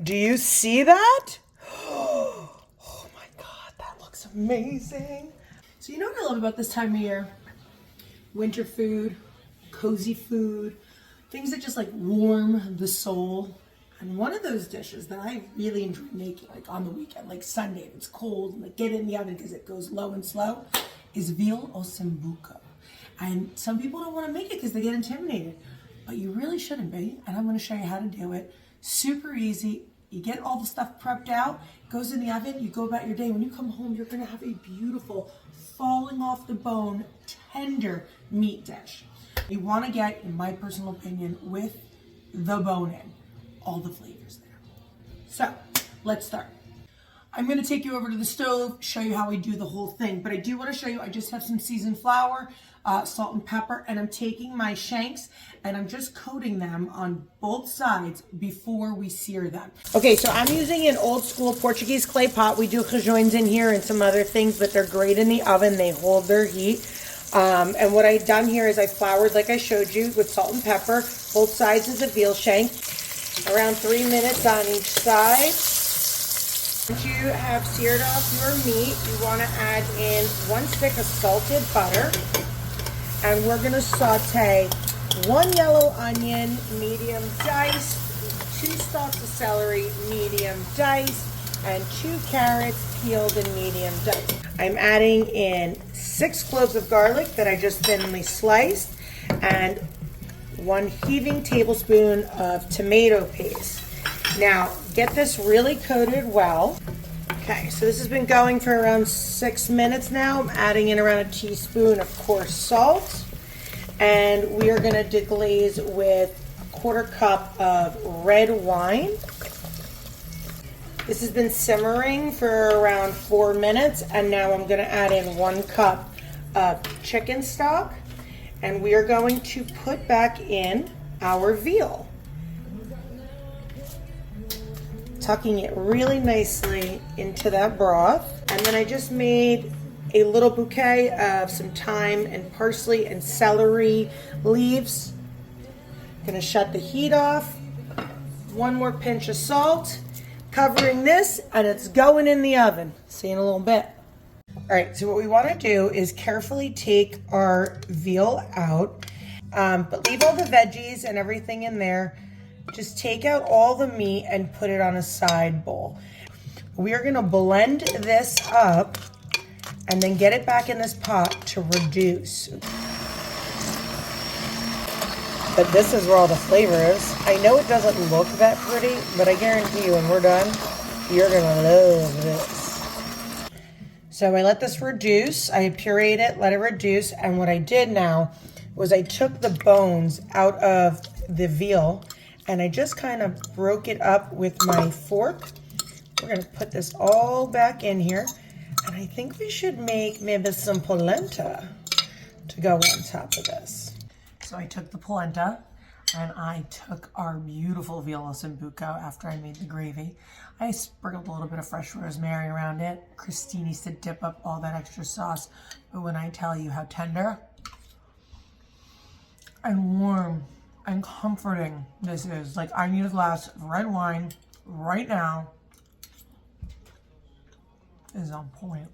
Do you see that? Oh my God, that looks amazing. So you know what I love about this time of year? Winter food, cozy food, things that just like warm the soul. And one of those dishes that I really enjoy making, like on the weekend, like Sunday, if it's cold, and like get it in the oven because it goes low and slow, is Veal Osso Buco. And some people don't want to make it because they get intimidated, but you really shouldn't be. And I'm going to show you how to do it. Super easy. You get all the stuff prepped out, goes in the oven, you go about your day. When you come home, you're going to have a beautiful, falling off the bone, tender meat dish. You want to get, in my personal opinion, with the bone in, all the flavors there. So let's start. I'm going to take you over to the stove, show you how I do the whole thing. But I do want to show you, I just have some seasoned flour, salt and pepper, and I'm taking my shanks and I'm just coating them on both sides before we sear them. Okay, so I'm using an old school Portuguese clay pot. We do cajoins in here and some other things, but they're great in the oven. They hold their heat. And what I've done here is I floured, like I showed you, with salt and pepper, both sides of the veal shank, around 3 minutes on each side. Once you have seared off your meat, you want to add in 1 stick of salted butter. And we're going to saute 1 yellow onion, medium diced, 2 stalks of celery, medium diced, and 2 carrots, peeled and medium diced. I'm adding in 6 cloves of garlic that I just thinly sliced, and 1 heaping tablespoon of tomato paste. Now, get this really coated well. Okay, so this has been going for around 6 minutes now. I'm adding in around a teaspoon of coarse salt. And we are gonna deglaze with a 1/4 cup of red wine. This has been simmering for around 4 minutes, and now I'm gonna add in 1 cup of chicken stock. And we are going to put back in our veal, tucking it really nicely into that broth. And then I just made a little bouquet of some thyme and parsley and celery leaves. Gonna shut the heat off. 1 more pinch of salt, covering this, and it's going in the oven. See you in a little bit. All right, so what we want to do is carefully take our veal out, but leave all the veggies and everything in there. Just take out all the meat and put it on a side bowl. We are gonna blend this up and then get it back in this pot to reduce. But this is where all the flavor is. I know it doesn't look that pretty, but I guarantee you when we're done, you're gonna love this. So I let this reduce. I pureed it, let it reduce, and what I did now was I took the bones out of the veal and I just kind of broke it up with my fork. We're gonna put this all back in here. And I think we should make maybe some polenta to go on top of this. So I took the polenta and I took our beautiful Veal Osso Buco after I made the gravy. I sprinkled a little bit of fresh rosemary around it. Christine needs to dip up all that extra sauce. But when I tell you how tender and warm and comforting this is, like I need a glass of red wine right now. Is on point.